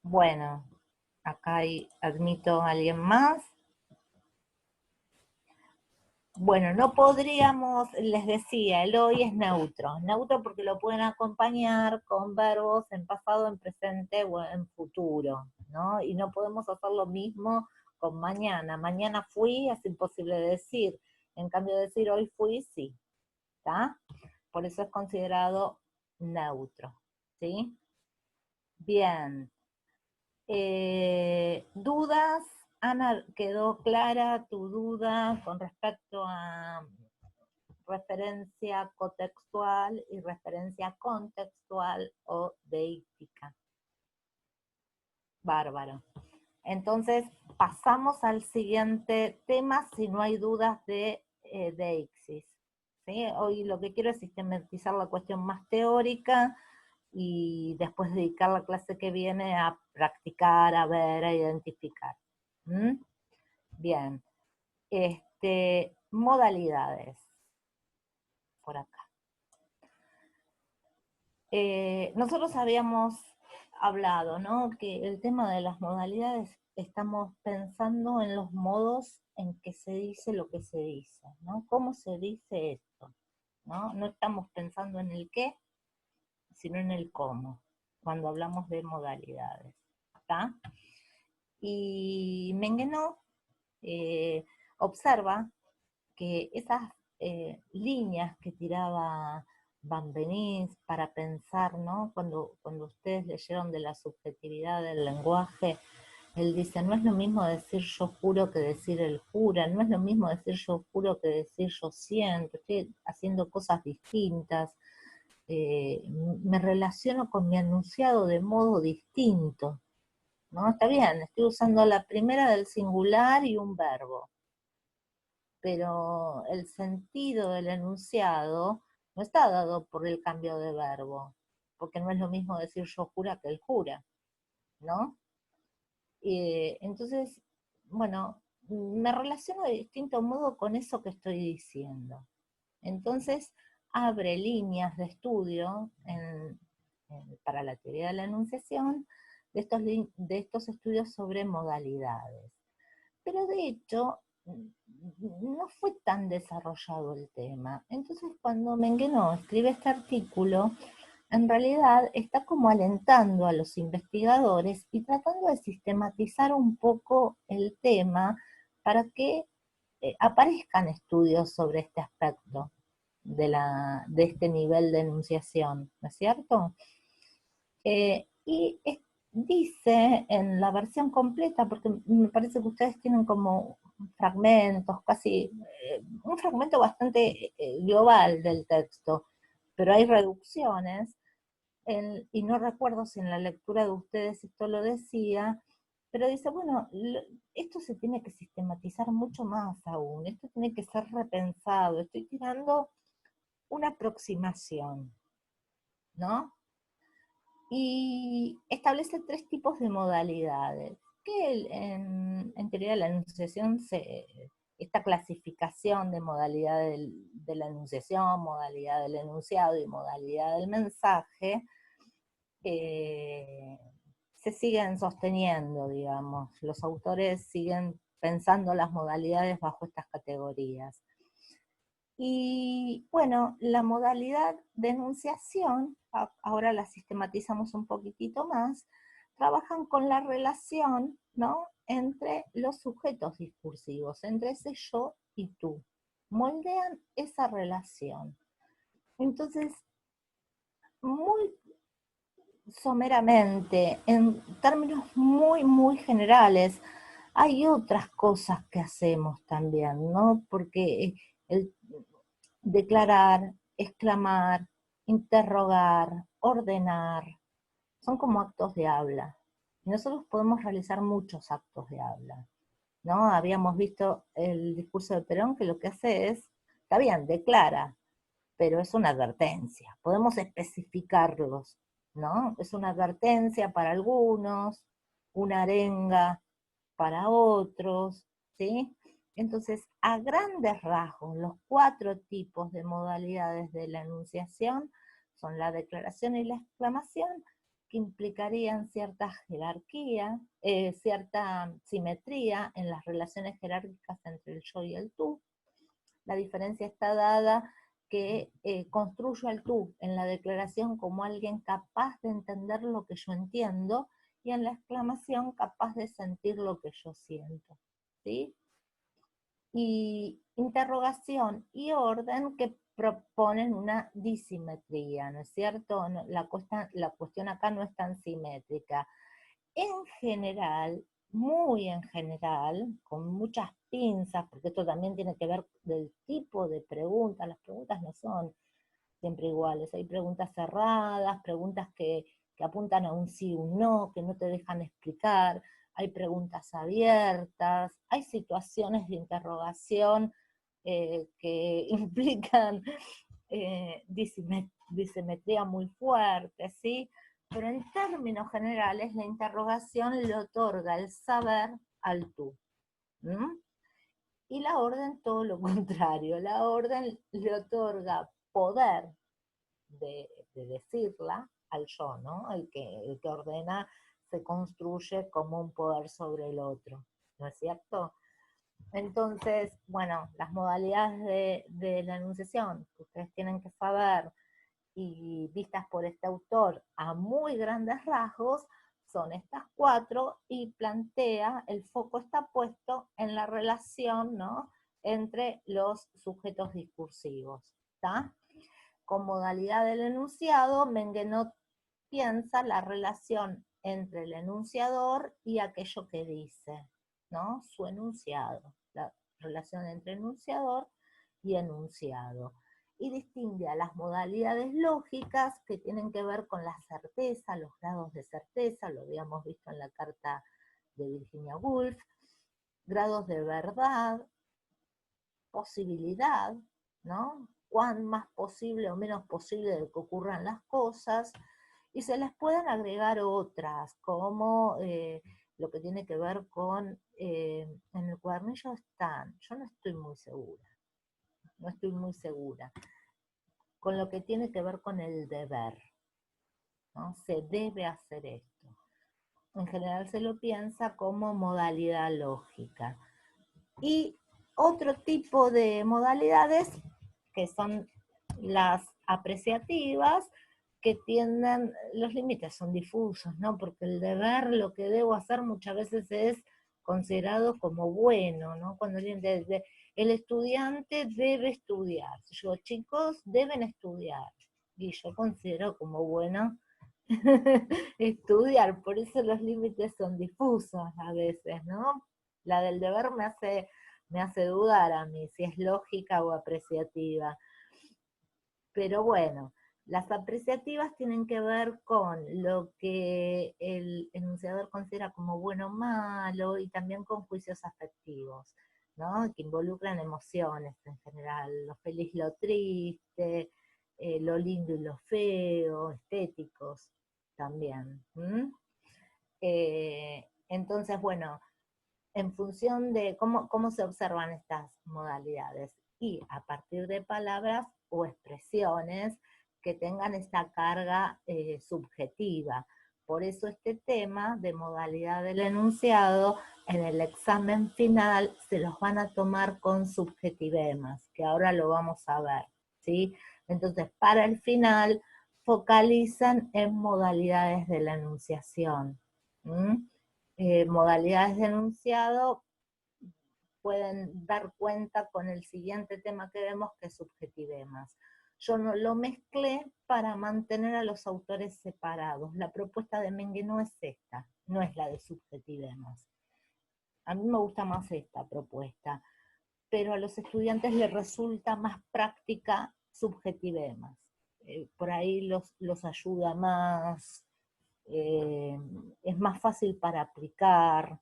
Bueno, acá admito a alguien más. Bueno, no podríamos, les decía, el hoy es neutro. Neutro porque lo pueden acompañar con verbos en pasado, en presente o en futuro, ¿no? Y no podemos hacer lo mismo con mañana. Mañana fui, es imposible decir. En cambio, decir hoy fui, sí. ¿Está? Por eso es considerado neutro. ¿Sí? Bien. ¿Dudas? Ana, ¿quedó clara tu duda con respecto a referencia cotextual y referencia contextual o deística? Bárbaro. Entonces, pasamos al siguiente tema si no hay dudas de deixis. ¿Sí? Hoy lo que quiero es sistematizar la cuestión más teórica y después dedicar la clase que viene a practicar, a ver, a identificar. ¿Mm? Bien. Modalidades. Por acá. Nosotros habíamos hablado, ¿no? Que el tema de las modalidades estamos pensando en los modos en que se dice lo que se dice, ¿no? ¿Cómo se dice esto? ¿No? No estamos pensando en el qué, sino en el cómo, cuando hablamos de modalidades. ¿Está? Y Menguenot observa que esas líneas que tiraba Van Benís para pensar, ¿no? Cuando ustedes leyeron de la subjetividad del lenguaje, él dice, no es lo mismo decir yo juro que decir él jura, no es lo mismo decir yo juro que decir yo siento, estoy haciendo cosas distintas, me relaciono con mi enunciado de modo distinto, ¿no? Está bien, estoy usando la primera del singular y un verbo, pero el sentido del enunciado no está dado por el cambio de verbo, porque no es lo mismo decir yo jura que él jura, ¿no? Entonces, bueno, me relaciono de distinto modo con eso que estoy diciendo. Entonces, abre líneas de estudio para la teoría de la enunciación de estos estudios sobre modalidades. Pero de hecho, no fue tan desarrollado el tema. Entonces, cuando Menguenot escribe este artículo, en realidad está como alentando a los investigadores y tratando de sistematizar un poco el tema para que aparezcan estudios sobre este aspecto de este nivel de enunciación, ¿no es cierto? Dice en la versión completa, porque me parece que ustedes tienen como fragmentos, casi un fragmento bastante global del texto, pero hay reducciones, y no recuerdo si en la lectura de ustedes esto lo decía, pero dice, bueno, esto se tiene que sistematizar mucho más aún, esto tiene que ser repensado, estoy tirando una aproximación, ¿no? Y establece 3 tipos de modalidades, que en teoría de la enunciación, esta clasificación de modalidad de la enunciación, modalidad del enunciado y modalidad del mensaje, se siguen sosteniendo, digamos, los autores siguen pensando las modalidades bajo estas categorías. Y bueno, la modalidad de enunciación, ahora la sistematizamos un poquitito más, trabajan con la relación, ¿no?, entre los sujetos discursivos, entre ese yo y tú. Moldean esa relación. Entonces, muy someramente, en términos muy, muy generales, hay otras cosas que hacemos también, ¿no? Porque el declarar, exclamar, interrogar, ordenar, son como actos de habla. Y nosotros podemos realizar muchos actos de habla, ¿no? Habíamos visto el discurso de Perón que lo que hace es, está bien, declara, pero es una advertencia. Podemos especificarlos, ¿no? Es una advertencia para algunos, una arenga para otros, ¿sí? Entonces, a grandes rasgos, los 4 tipos de modalidades de la enunciación son la declaración y la exclamación, que implicarían cierta jerarquía, cierta simetría en las relaciones jerárquicas entre el yo y el tú. La diferencia está dada que construyo al tú en la declaración como alguien capaz de entender lo que yo entiendo y en la exclamación capaz de sentir lo que yo siento, ¿sí? Y interrogación y orden que proponen una disimetría, ¿no es cierto? No, la cuestión acá no es tan simétrica. En general, muy en general, con muchas pinzas, porque esto también tiene que ver del tipo de preguntas, las preguntas no son siempre iguales, hay preguntas cerradas, preguntas que apuntan a un sí o un no, que no te dejan explicar, hay preguntas abiertas, hay situaciones de interrogación que implican disimetría muy fuerte, ¿sí? Pero en términos generales la interrogación le otorga el saber al tú. ¿Mm? Y la orden todo lo contrario, la orden le otorga poder de decirla al yo, ¿no? El que ordena se construye como un poder sobre el otro, ¿no es cierto? Entonces, bueno, las modalidades de la enunciación que ustedes tienen que saber y vistas por este autor a muy grandes rasgos son estas cuatro y plantea, el foco está puesto en la relación, ¿no?, entre los sujetos discursivos, ¿está? Con modalidad del enunciado, Menguenot piensa la relación entre el enunciador y aquello que dice, ¿no? Su enunciado, la relación entre enunciador y enunciado. Y distingue a las modalidades lógicas que tienen que ver con la certeza, los grados de certeza, lo habíamos visto en la carta de Virginia Woolf, grados de verdad, posibilidad, ¿no? Cuán más posible o menos posible de que ocurran las cosas, y se les pueden agregar otras, como lo que tiene que ver con, en el cuadernillo están, yo no estoy muy segura, con lo que tiene que ver con el deber, ¿no? Se debe hacer esto. En general se lo piensa como modalidad lógica. Y otro tipo de modalidades, que son las apreciativas, que tienden, los límites son difusos, ¿no? Porque el deber, lo que debo hacer muchas veces es considerado como bueno, ¿no? Cuando el estudiante debe estudiar, yo, chicos deben estudiar, y yo considero como bueno estudiar, por eso los límites son difusos a veces, ¿no? La del deber me hace dudar a mí si es lógica o apreciativa. Pero bueno, las apreciativas tienen que ver con lo que el enunciador considera como bueno o malo y también con juicios afectivos, ¿no? Que involucran emociones en general, lo feliz, lo triste, lo lindo y lo feo, estéticos también. Entonces, bueno, en función de cómo se observan estas modalidades y a partir de palabras o expresiones que tengan esta carga subjetiva. Por eso este tema de modalidad del enunciado en el examen final se los van a tomar con subjetivemas, que ahora lo vamos a ver, ¿sí? Entonces, para el final focalizan en modalidades de la enunciación. Modalidades de enunciado pueden dar cuenta con el siguiente tema que vemos, que es subjetivemas. Yo no lo mezclé para mantener a los autores separados. La propuesta de Mengue no es esta, no es la de subjetivemas. A mí me gusta más esta propuesta, pero a los estudiantes les resulta más práctica subjetivemas. Por ahí los ayuda más, es más fácil para aplicar.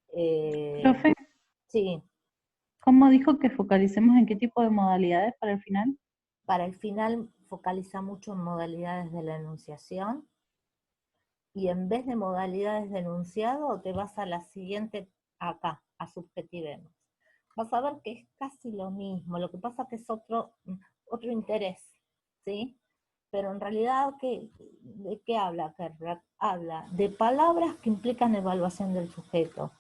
Profe, Sí, ¿cómo dijo que focalicemos en qué tipo de modalidades para el final? para el final focaliza mucho en modalidades de la enunciación y en vez de modalidades de enunciado te vas a la siguiente acá, a subjetivemos. Vas a ver que es casi lo mismo, lo que pasa que es otro interés, ¿sí? pero en realidad, ¿de qué habla Kerouac? Habla de palabras que implican evaluación del sujeto.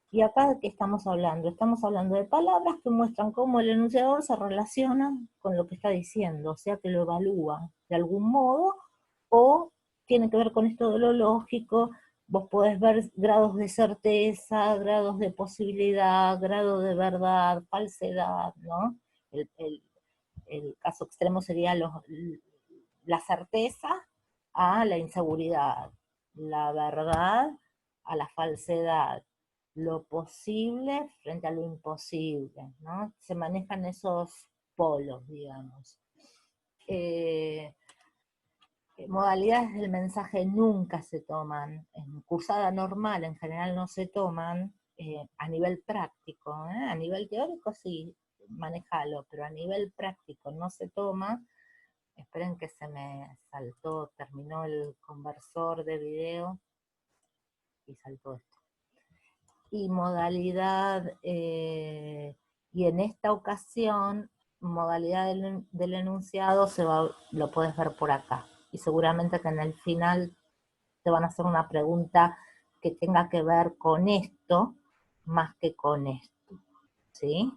¿Y acá de qué estamos hablando? Estamos hablando de palabras que muestran cómo el enunciador se relaciona con lo que está diciendo, o sea que lo evalúa de algún modo, o tiene que ver con esto de lo lógico. Vos podés ver grados de certeza, grados de posibilidad, grado de verdad, falsedad, ¿no? El caso extremo sería la certeza a la inseguridad, la verdad a la falsedad, lo posible frente a lo imposible, ¿no? Se manejan esos polos, digamos. Eh, Modalidades del mensaje nunca se toman, en cursada normal en general no se toman, a nivel práctico, a nivel teórico sí, manejalo, pero a nivel práctico no se toma. Esperen que se me saltó, terminó el conversor de video y saltó esto. Y modalidad, y en esta ocasión, modalidad del enunciado lo puedes ver por acá. Y seguramente que en el final te van a hacer una pregunta que tenga que ver con esto, más que con esto, ¿sí?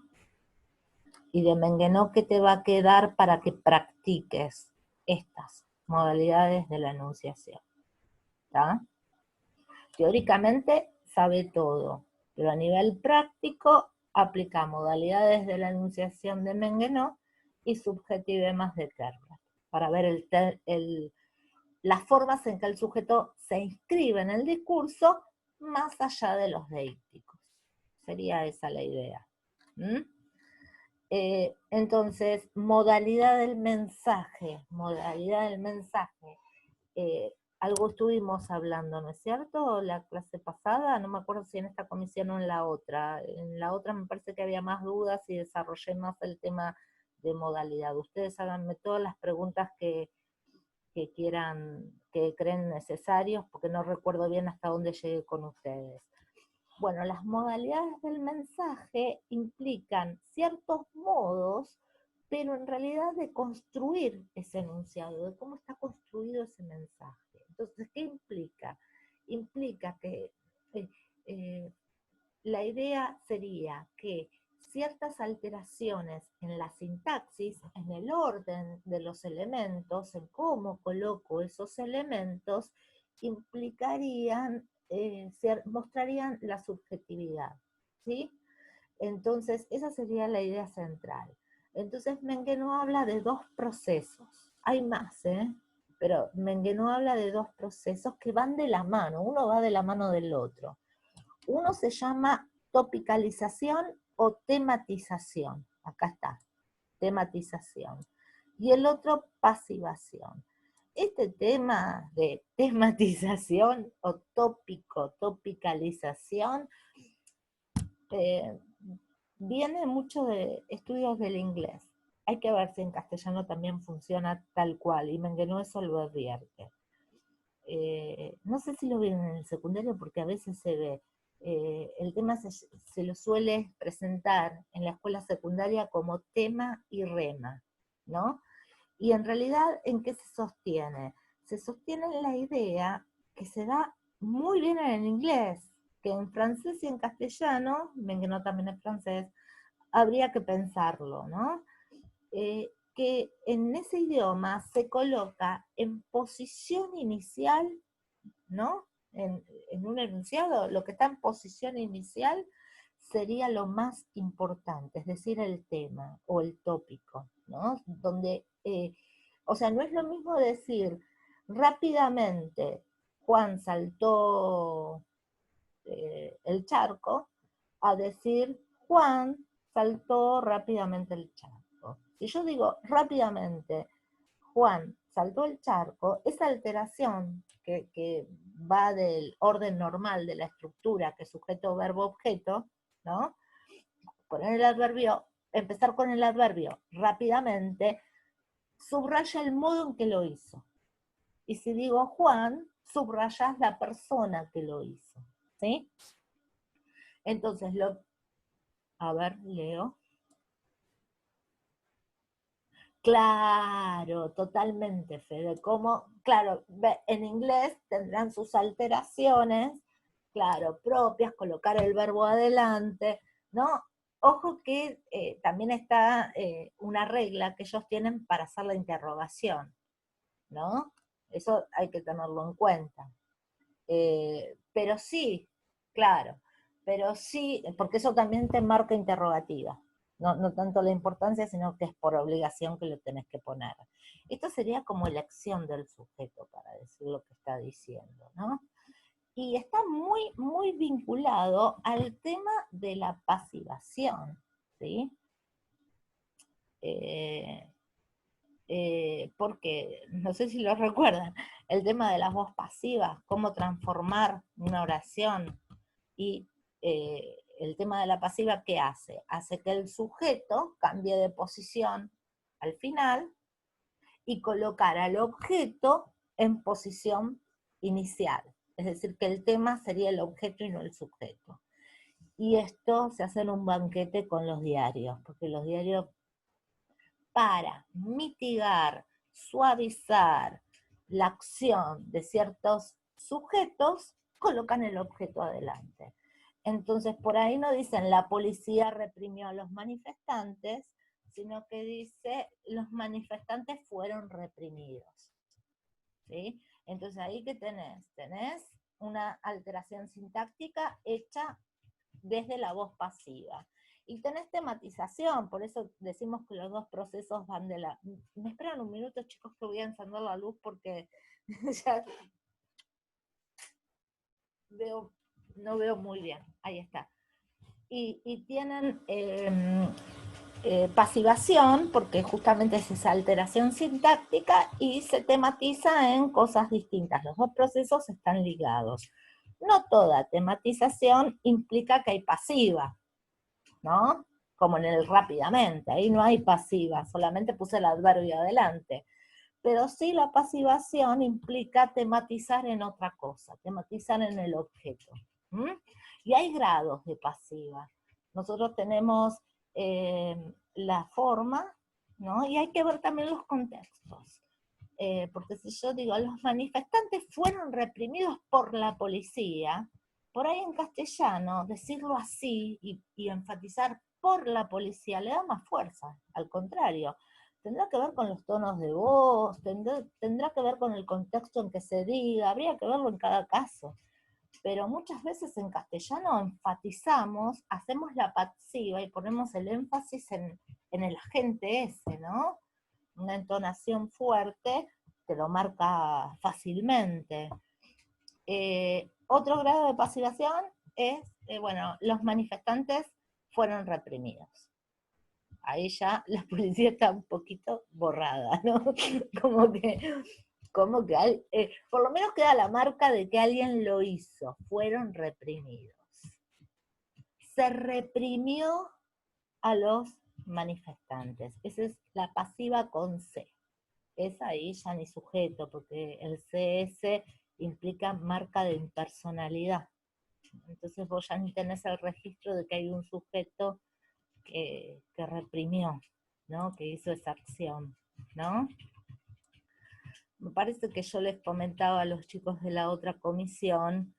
Y de Menguenó, ¿qué te va a quedar para que practiques estas modalidades de la enunciación? ¿Está? Teóricamente sabe todo, pero a nivel práctico aplica modalidades de la enunciación de Menguenó y subjetivemas de Kerouac, para ver las formas en que el sujeto se inscribe en el discurso más allá de los deícticos. Sería esa la idea. Entonces, modalidad del mensaje, algo estuvimos hablando, ¿no es cierto? La clase pasada, no me acuerdo si en esta comisión o en la otra me parece que había más dudas y desarrollé más el tema de modalidad. Ustedes háganme todas las preguntas que quieran, que creen necesarios, porque no recuerdo bien hasta dónde llegué con ustedes. Bueno, las modalidades del mensaje implican ciertos modos, pero en realidad de construir ese enunciado, de cómo está construido ese mensaje. Entonces, ¿qué implica? Implica que la idea sería que ciertas alteraciones en la sintaxis, en el orden de los elementos, en cómo coloco esos elementos, implicarían, mostrarían la subjetividad, ¿sí? Entonces, esa sería la idea central. Entonces, Menguenó habla de dos procesos. Hay más, pero Menguenó habla de dos procesos que van de la mano, uno va de la mano del otro. Uno se llama topicalización o tematización. Acá está, tematización. Y el otro, pasivación. Este tema de tematización o topicalización, viene mucho de estudios del inglés. Hay que ver si en castellano también funciona tal cual, y Menguenó eso lo advierte. No sé si lo vieron en el secundario porque a veces se ve. El tema se lo suele presentar en la escuela secundaria como tema y rema, ¿no? Y en realidad, ¿en qué se sostiene? Se sostiene en la idea que se da muy bien en el inglés, que en francés y en castellano, ven que no también es francés, habría que pensarlo, ¿no? Que en ese idioma se coloca en posición inicial, ¿no? En un enunciado, lo que está en posición inicial sería lo más importante, es decir, el tema o el tópico, ¿no? Donde, o sea, no es lo mismo decir rápidamente Juan saltó el charco, a decir Juan saltó rápidamente el charco. Si yo digo rápidamente Juan saltó el charco, esa alteración que va del orden normal de la estructura, que es sujeto, verbo, objeto, ¿no? Poner el adverbio, empezar con el adverbio rápidamente, subraya el modo en que lo hizo. Y si digo Juan, subrayas la persona que lo hizo, ¿sí? Entonces, a ver, leo. Claro, totalmente, Fede. Como, claro, en inglés tendrán sus alteraciones, claro, propias, colocar el verbo adelante, ¿no? Ojo que también está una regla que ellos tienen para hacer la interrogación, ¿no? Eso hay que tenerlo en cuenta. Pero sí, claro, pero sí, porque eso también te marca interrogativa. No, no tanto la importancia, sino que es por obligación que lo tenés que poner. Esto sería como elección del sujeto para decir lo que está diciendo, ¿no? Y está muy, muy vinculado al tema de la pasivación, ¿sí? Eh, porque, no sé si lo recuerdan, el tema de las voz pasivas, cómo transformar una oración y el tema de la pasiva, ¿qué hace? Hace que el sujeto cambie de posición al final y colocar al objeto en posición inicial. Es decir, que el tema sería el objeto y no el sujeto. Y esto se hace en un banquete con los diarios, porque los diarios, para mitigar, suavizar la acción de ciertos sujetos, colocan el objeto adelante. Entonces, por ahí no dicen la policía reprimió a los manifestantes, sino que dice los manifestantes fueron reprimidos. ¿Sí? Entonces, ahí que tenés, tenés una alteración sintáctica hecha desde la voz pasiva. Y tenés tematización, por eso decimos que los dos procesos van de la... ¿Me esperan un minuto, chicos, que voy a encender la luz porque ya veo, no veo muy bien? Ahí está. Y tienen pasivación, porque justamente es esa alteración sintáctica, y se tematiza en cosas distintas. Los dos procesos están ligados. No toda tematización implica que hay pasiva, ¿no? Como en el rápidamente, ahí no hay pasiva, solamente puse el adverbio adelante. Pero sí la pasivación implica tematizar en otra cosa, tematizar en el objeto. ¿Mm? Y hay grados de pasiva. Nosotros tenemos la forma, ¿no? Y hay que ver también los contextos. Porque si yo digo, los manifestantes fueron reprimidos por la policía, por ahí en castellano, decirlo así y enfatizar por la policía le da más fuerza, al contrario. Tendrá que ver con los tonos de voz, tendrá que ver con el contexto en que se diga, habría que verlo en cada caso. Pero muchas veces en castellano enfatizamos, hacemos la pasiva y ponemos el énfasis en el agente ese, ¿no? Una entonación fuerte te lo marca fácilmente. Otro grado de pasivación es, bueno, los manifestantes fueron reprimidos. Ahí ya la policía está un poquito borrada, ¿no? Como que, por lo menos queda la marca de que alguien lo hizo, fueron reprimidos. Se reprimió a los manifestantes. Esa es la pasiva con C. Es ahí ya ni sujeto, porque el CS implica marca de impersonalidad. Entonces vos ya ni tenés el registro de que hay un sujeto que reprimió, ¿no? Que hizo esa acción, ¿no? Me parece que yo les comentaba a los chicos de la otra comisión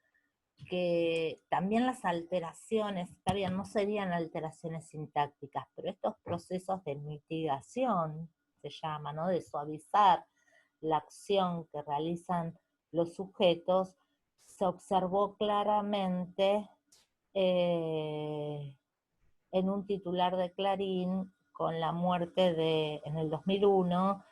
que también las alteraciones, está bien, no serían alteraciones sintácticas, pero estos procesos de mitigación, se llama, ¿no? De suavizar la acción que realizan los sujetos, se observó claramente eh, en un titular de Clarín con la muerte en el 2001,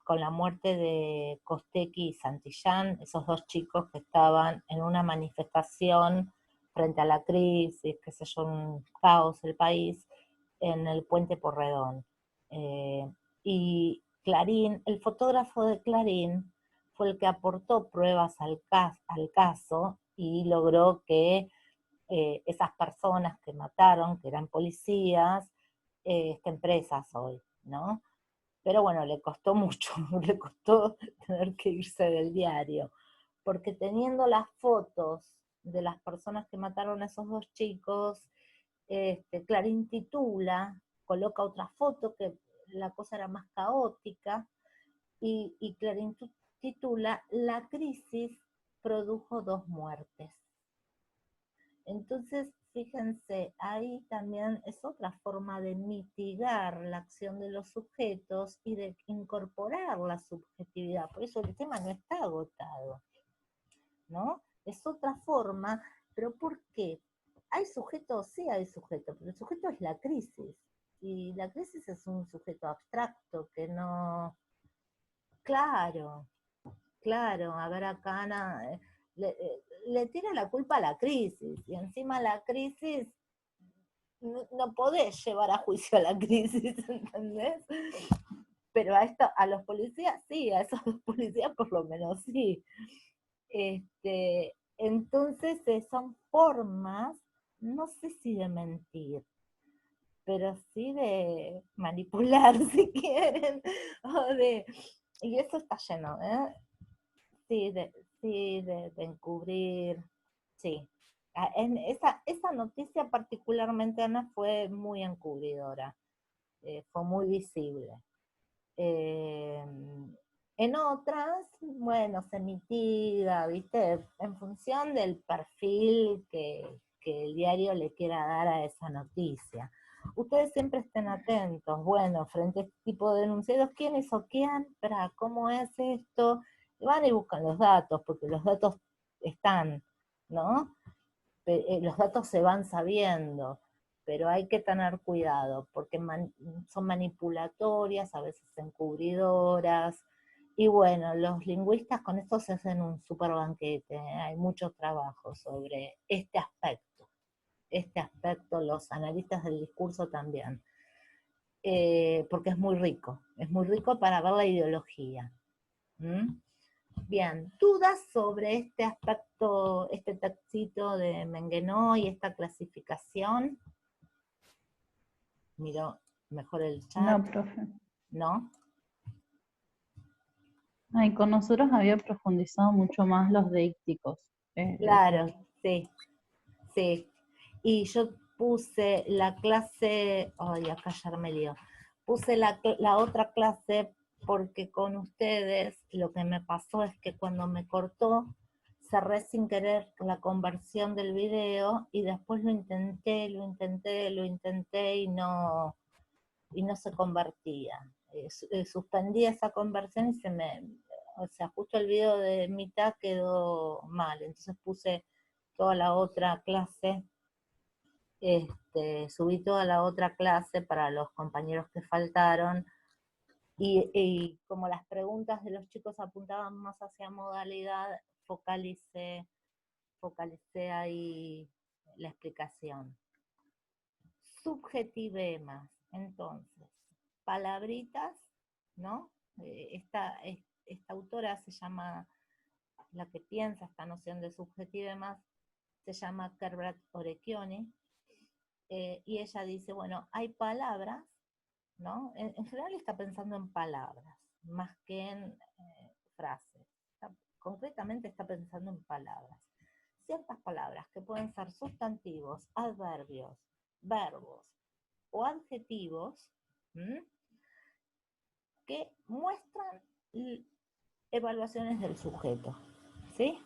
con la muerte de Costecchi y Santillán, esos dos chicos que estaban en una manifestación frente a la crisis, qué sé yo, un caos el país, en el Puente Porredón. Y Clarín, el fotógrafo de Clarín, fue el que aportó pruebas al caso y logró que esas personas que mataron, que eran policías, estén presas hoy, ¿no? Pero bueno, le costó mucho, le costó tener que irse del diario, porque teniendo las fotos de las personas que mataron a esos dos chicos, Clarín titula, coloca otra foto que la cosa era más caótica, y Clarín titula "La crisis produjo 2 muertes". Entonces, fíjense, ahí también es otra forma de mitigar la acción de los sujetos y de incorporar la subjetividad. Por eso el tema no está agotado, ¿no? Es otra forma, pero ¿por qué? ¿Hay sujetos? Sí hay sujetos, pero el sujeto es la crisis. Y la crisis es un sujeto abstracto que no... Claro, claro, a ver acá le tira la culpa a la crisis, y encima la crisis no podés llevar a juicio a la crisis, ¿entendés? Pero a los policías sí, a esos dos policías por lo menos sí. Entonces son formas, no sé si de mentir, pero sí de manipular, si quieren, y eso está lleno, ¿eh? Sí, de encubrir, sí. En esa noticia particularmente, Ana, fue muy encubridora, fue muy visible. Eh, en otras, bueno, se mitiga, ¿viste? En función del perfil que el diario le quiera dar a esa noticia. Ustedes siempre estén atentos, bueno, frente a este tipo de denunciados, ¿quién hizo quién? ¿Cómo es esto? Van y buscan los datos, porque los datos están, ¿no? Los datos se van sabiendo, pero hay que tener cuidado, porque son manipulatorias, a veces encubridoras, y bueno, los lingüistas con esto se hacen un super banquete, ¿eh? Hay mucho trabajo sobre este aspecto, los analistas del discurso también, porque es muy rico para ver la ideología. ¿Mm? Bien, ¿dudas sobre este aspecto, este textito de Menguenó y esta clasificación? Miro mejor el chat. No, profe. ¿No? Ay, con nosotros había profundizado mucho más los deícticos. Claro, sí, sí. Y yo puse la clase, ay, acá ya me lío. Puse la otra clase porque con ustedes lo que me pasó es que cuando me cortó, cerré sin querer la conversión del video y después lo intenté y no se convertía. Suspendí esa conversión y o sea, justo el video de mitad quedó mal, entonces puse toda la otra clase, subí toda la otra clase para los compañeros que faltaron, y como las preguntas de los chicos apuntaban más hacia modalidad, focalicé ahí la explicación. Subjetivé más, entonces, palabritas, ¿no? Esta autora se llama, la que piensa esta noción de subjetivé más, se llama Kerbrat Orecchioni, y ella dice, bueno, hay palabras, ¿no? En general está pensando en palabras, más que en frases. Concretamente está pensando en palabras. Ciertas palabras que pueden ser sustantivos, adverbios, verbos o adjetivos, ¿m? Que muestran evaluaciones del sujeto, ¿sí?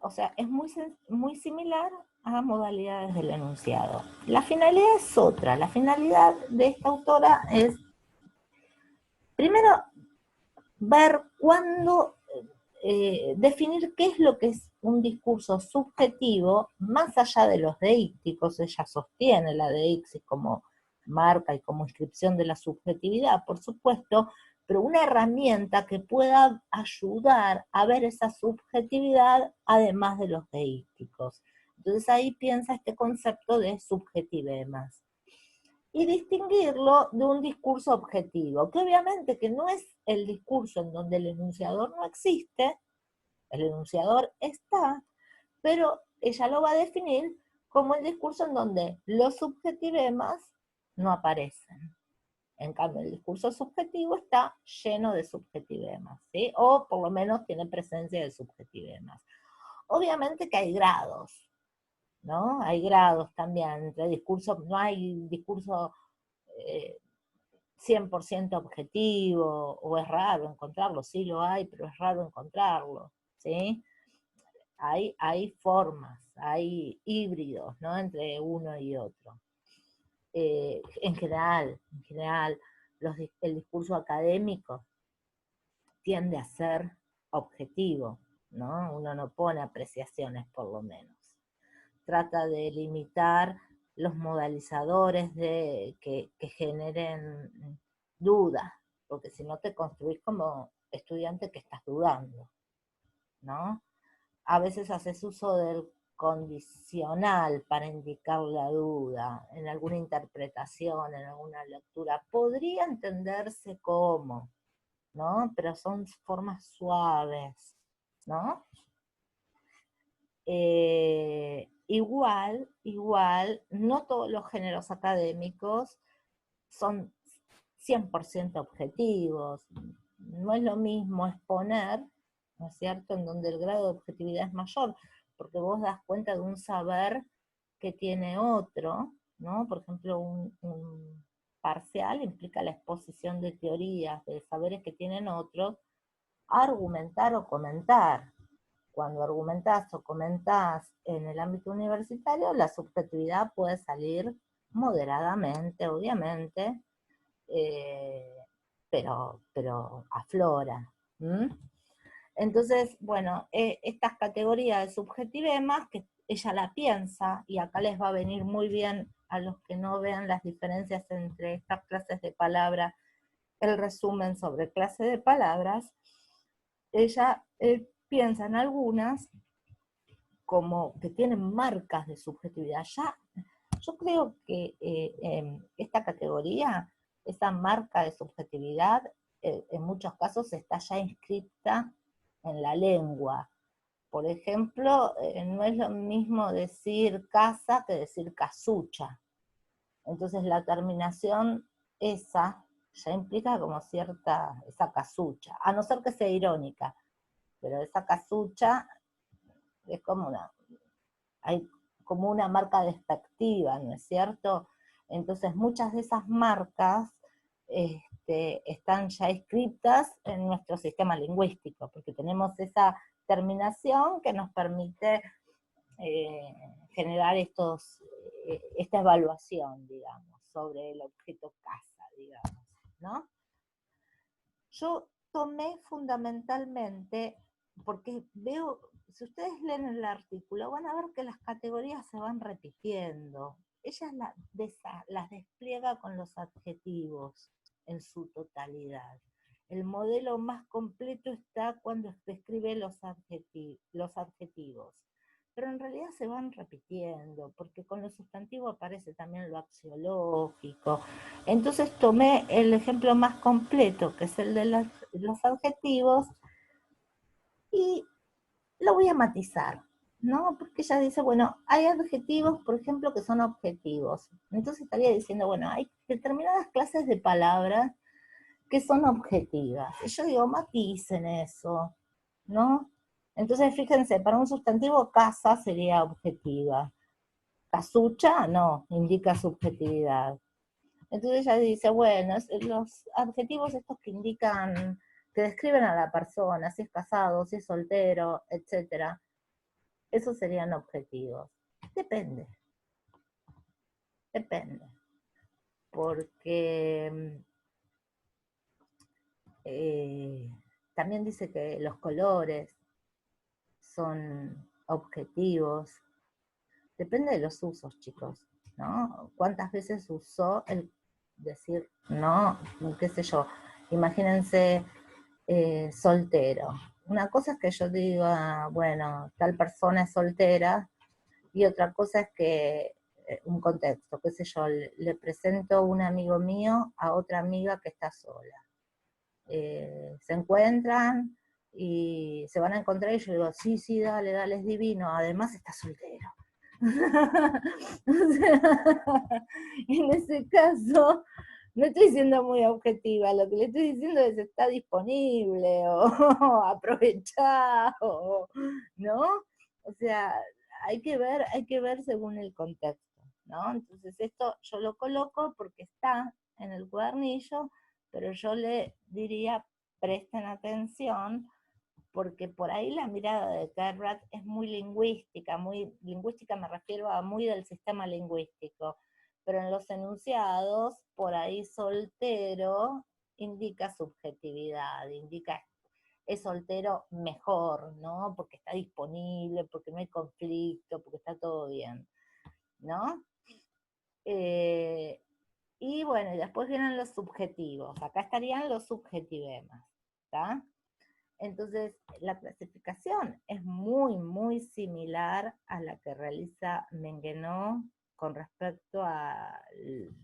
O sea, es muy similar a modalidades del enunciado. La finalidad es otra. La finalidad de esta autora es, primero, ver cuándo, definir qué es lo que es un discurso subjetivo, más allá de los deícticos. Ella sostiene la deixis como marca y como inscripción de la subjetividad, por supuesto, pero una herramienta que pueda ayudar a ver esa subjetividad además de los deícticos. Entonces ahí piensa este concepto de subjetivemas. Y distinguirlo de un discurso objetivo, que obviamente que no es el discurso en donde el enunciador no existe, el enunciador está, pero ella lo va a definir como el discurso en donde los subjetivemas no aparecen. En cambio, el discurso subjetivo está lleno de subjetivemas, ¿sí? O por lo menos tiene presencia de subjetivemas. Obviamente que hay grados, ¿no? Hay grados también entre discursos, no hay discurso 100% objetivo, o es raro encontrarlo, sí lo hay, pero es raro encontrarlo, ¿sí? Hay formas, hay híbridos, ¿no? Entre uno y otro. En general, el discurso académico tiende a ser objetivo, ¿no? Uno no pone apreciaciones, por lo menos. Trata de limitar los modalizadores que generen dudas, porque si no te construís como estudiante que estás dudando, ¿no? A veces haces uso del condicional para indicar la duda, en alguna interpretación, en alguna lectura. Podría entenderse como, ¿no? Pero son formas suaves, ¿no? Igual, no todos los géneros académicos son 100% objetivos. No es lo mismo exponer, ¿no es cierto?, en donde el grado de objetividad es mayor, porque vos das cuenta de un saber que tiene otro, ¿no? Por ejemplo, un parcial implica la exposición de teorías, de saberes que tienen otros, argumentar o comentar. Cuando argumentás o comentás en el ámbito universitario, la subjetividad puede salir moderadamente, obviamente, eh, pero aflora. ¿Mm? Entonces, bueno, estas categorías de subjetivemas, que ella la piensa, y acá les va a venir muy bien a los que no vean las diferencias entre estas clases de palabras, el resumen sobre clase de palabras, ella piensa en algunas como que tienen marcas de subjetividad. Ya, yo creo que esta categoría, esa marca de subjetividad, en muchos casos está ya inscrita en la lengua. Por ejemplo, no es lo mismo decir casa que decir casucha. Entonces la terminación esa ya implica como cierta, esa casucha, a no ser que sea irónica, pero esa casucha es como hay como una marca despectiva, ¿no es cierto? Entonces muchas de esas marcas están ya escritas en nuestro sistema lingüístico, porque tenemos esa terminación que nos permite generar esta evaluación, digamos, sobre el objeto casa, digamos, ¿no? Yo tomé fundamentalmente, porque veo, si ustedes leen el artículo, van a ver que las categorías se van repitiendo. Ella las despliega con los adjetivos en su totalidad. El modelo más completo está cuando describe los adjetivos. Pero en realidad se van repitiendo, porque con los sustantivos aparece también lo axiológico. Entonces tomé el ejemplo más completo, que es el de los adjetivos, y lo voy a matizar, ¿no? Porque ella dice, bueno, hay adjetivos, por ejemplo, que son objetivos. Entonces estaría diciendo, bueno, hay determinadas clases de palabras que son objetivas. Y yo digo, maticen eso, ¿no? Entonces, fíjense, para un sustantivo, casa sería objetiva. Casucha, no, indica subjetividad. Entonces ella dice, bueno, los adjetivos estos que indican, que describen a la persona, si es casado, si es soltero, etcétera, esos serían objetivos. Depende, depende. Porque también dice que los colores son objetivos. Depende de los usos, chicos, ¿no? ¿Cuántas veces usó el decir, no, qué sé yo? Imagínense soltero. Una cosa es que yo diga, bueno, tal persona es soltera, y otra cosa es que un contexto, qué sé yo, le presento un amigo mío a otra amiga que está sola. Se encuentran y se van a encontrar y yo digo, sí, sí, dale, dale, es divino, además está soltero. O sea, en ese caso, no estoy siendo muy objetiva, lo que le estoy diciendo es está disponible o aprovechado, ¿no? O sea, hay que ver según el contexto, ¿no? Entonces esto yo lo coloco porque está en el cuadernillo, pero yo le diría presten atención porque por ahí la mirada de Kerrat es muy lingüística me refiero a muy del sistema lingüístico, pero en los enunciados, por ahí soltero indica subjetividad, indica es soltero mejor, ¿no? Porque está disponible, porque no hay conflicto, porque está todo bien, ¿no? Y bueno, y después vienen los subjetivos. Acá estarían los subjetivemas, ¿está? Entonces, la clasificación es muy, muy similar a la que realiza Menguenot con respecto a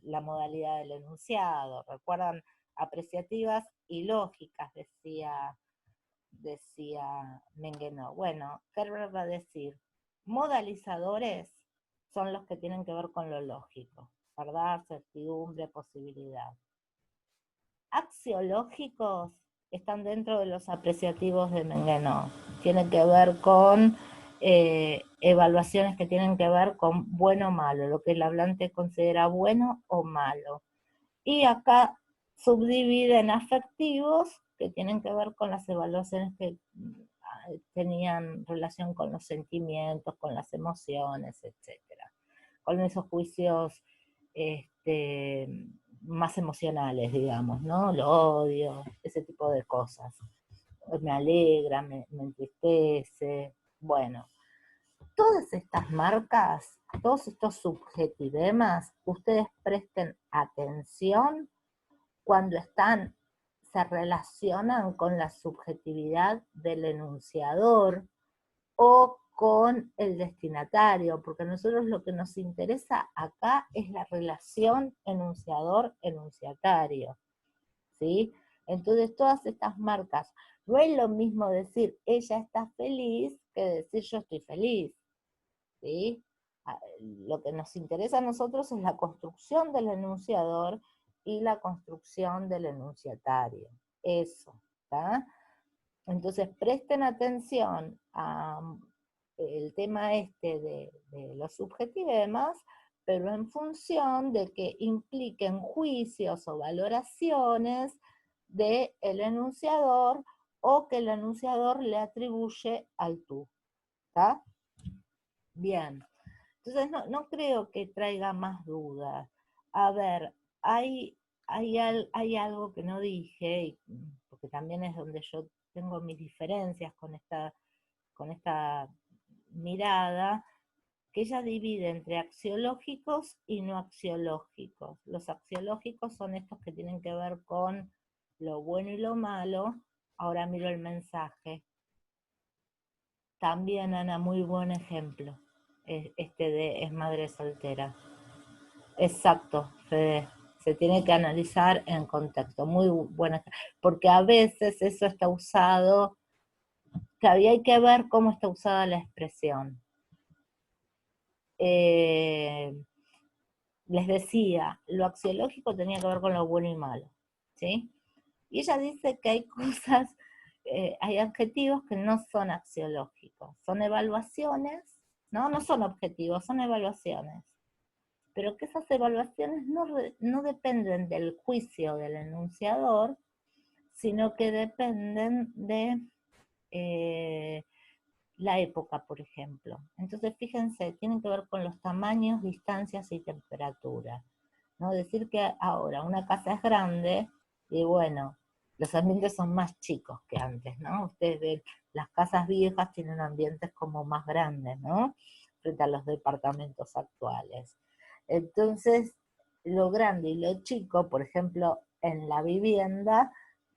la modalidad del enunciado. ¿Recuerdan? Apreciativas y lógicas, decía Menguenot. Bueno, Kerber va a decir, modalizadores son los que tienen que ver con lo lógico, verdad, certidumbre, posibilidad. Axiológicos están dentro de los apreciativos de Menguenot. Tienen que ver con evaluaciones que tienen que ver con bueno o malo, lo que el hablante considera bueno o malo. Y acá subdividen afectivos que tienen que ver con las evaluaciones que tenían relación con los sentimientos, con las emociones, etcétera, con esos juicios más emocionales, digamos, ¿no? Lo odio, ese tipo de cosas. Me alegra, me entristece. Bueno, todas estas marcas, todos estos subjetivemas, ustedes presten atención cuando se relacionan con la subjetividad del enunciador o con el destinatario, porque a nosotros lo que nos interesa acá es la relación enunciador-enunciatario, ¿sí? Entonces todas estas marcas, no es lo mismo decir ella está feliz que decir yo estoy feliz, ¿sí? Lo que nos interesa a nosotros es la construcción del enunciador y la construcción del enunciatario, eso, ¿está? Entonces presten atención a el tema de los subjetivemas, pero en función de que impliquen juicios o valoraciones del enunciador o que el enunciador le atribuye al tú, ¿está? Bien, entonces no creo que traiga más dudas. A ver, hay algo que no dije, porque también es donde yo tengo mis diferencias con esta mirada, que ella divide entre axiológicos y no axiológicos. Los axiológicos son estos que tienen que ver con lo bueno y lo malo. Ahora miro el mensaje. También, Ana, muy buen ejemplo. Es madre soltera. Exacto, Fede. Se tiene que analizar en contexto. Muy buena. Porque a veces eso está usado, que hay que ver cómo está usada la expresión. Les decía, lo axiológico tenía que ver con lo bueno y malo, ¿sí? Y ella dice que hay cosas, hay adjetivos que no son axiológicos, son evaluaciones, ¿no? No son objetivos, son evaluaciones. Pero que esas evaluaciones no dependen del juicio del enunciador, sino que dependen de la época, por ejemplo. Entonces, fíjense, tienen que ver con los tamaños, distancias y temperatura, ¿no? Decir que ahora una casa es grande y bueno, los ambientes son más chicos que antes, ¿no? Ustedes ven, las casas viejas tienen ambientes como más grandes, ¿no? Frente a los departamentos actuales. Entonces, lo grande y lo chico, por ejemplo, en la vivienda,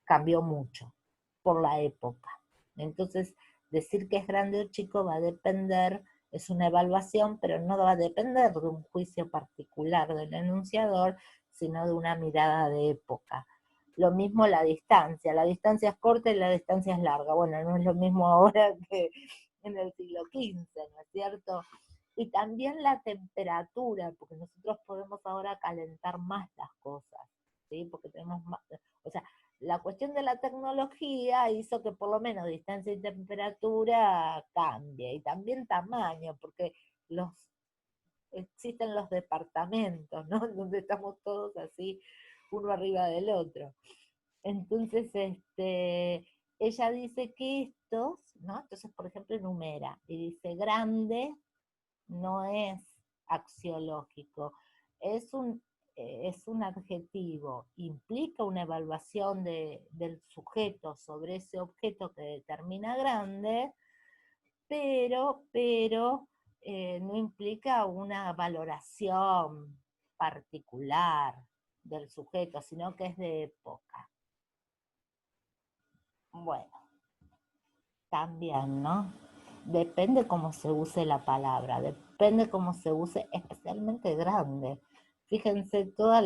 cambió mucho por la época. Entonces, decir que es grande o chico va a depender, es una evaluación, pero no va a depender de un juicio particular del enunciador, sino de una mirada de época. Lo mismo la distancia es corta y la distancia es larga. Bueno, no es lo mismo ahora que en el siglo XV, ¿no es cierto? Y también la temperatura, porque nosotros podemos ahora calentar más las cosas, ¿sí? Porque tenemos más, o sea, la cuestión de la tecnología hizo que por lo menos distancia y temperatura cambie, y también tamaño, porque existen los departamentos, ¿no? Donde estamos todos así uno arriba del otro. Entonces, ella dice que estos, ¿no? Entonces, por ejemplo, enumera y dice grande no es axiológico, es un adjetivo, implica una evaluación del sujeto sobre ese objeto que determina grande, pero no implica una valoración particular del sujeto, sino que es de época. Bueno, también, ¿no? Depende cómo se use la palabra, depende cómo se use, especialmente grande. Fíjense todas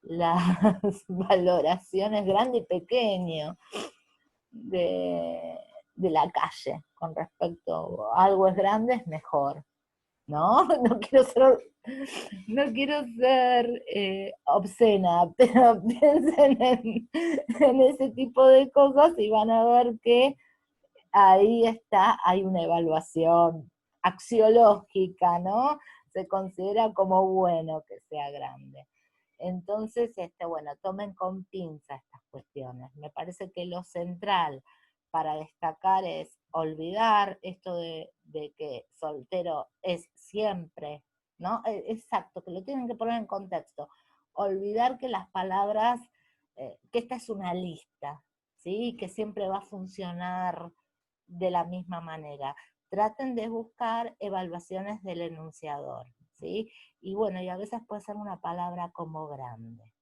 las valoraciones grande y pequeño de, de la calle con respecto a algo es grande, es mejor, ¿no? No quiero ser obscena, pero piensen en ese tipo de cosas y van a ver que ahí está, hay una evaluación axiológica, ¿no? Se considera como bueno que sea grande. Entonces, bueno, tomen con pinza estas cuestiones. Me parece que lo central para destacar es olvidar esto de que soltero es siempre, ¿no? Exacto, que lo tienen que poner en contexto. Olvidar que las palabras, que esta es una lista, ¿sí? Que siempre va a funcionar de la misma manera. Traten de buscar evaluaciones del enunciador, ¿sí? Y bueno, y a veces puede ser una palabra como grande,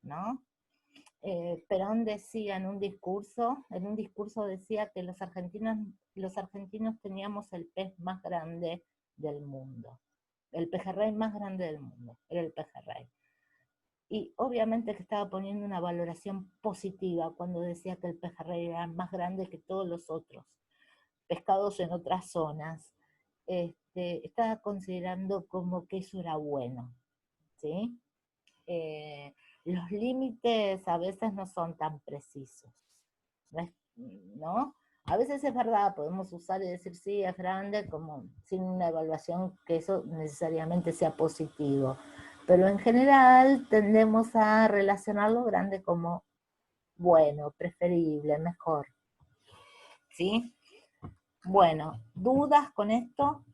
¿no? Perón decía en un discurso decía que los argentinos teníamos el pez más grande del mundo, el pejerrey más grande del mundo, era el pejerrey. Y obviamente que estaba poniendo una valoración positiva cuando decía que el pejerrey era más grande que todos los otros pescados en otras zonas. Estaba considerando como que eso era bueno, ¿sí? Los límites a veces no son tan precisos, ¿no? A veces es verdad, podemos usar y decir sí, es grande, como sin una evaluación que eso necesariamente sea positivo. Pero en general tendemos a relacionar lo grande como bueno, preferible, mejor. ¿Sí? Bueno, ¿dudas con esto?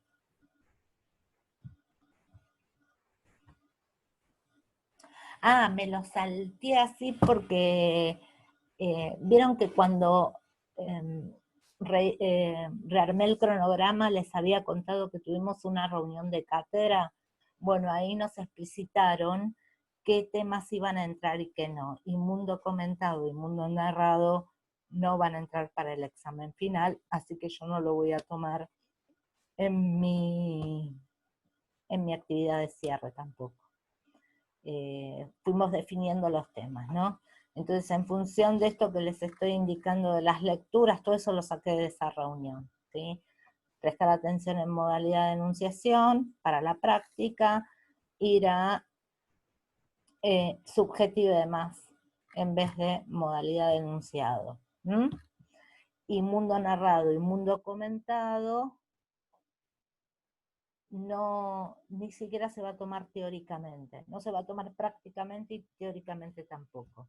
Ah, me lo salté así porque vieron que cuando rearmé el cronograma les había contado que tuvimos una reunión de cátedra. Bueno, ahí nos explicitaron qué temas iban a entrar y qué no. Y mundo comentado y mundo narrado no van a entrar para el examen final, así que yo no lo voy a tomar en mi actividad de cierre tampoco. Fuimos definiendo los temas, ¿no? Entonces, en función de esto que les estoy indicando de las lecturas, todo eso lo saqué de esa reunión, ¿sí? Prestar atención en modalidad de enunciación para la práctica, ir a subjetivo y demás, en vez de modalidad de enunciado. Y mundo narrado y mundo comentado, no, ni siquiera se va a tomar teóricamente, no se va a tomar prácticamente y teóricamente tampoco.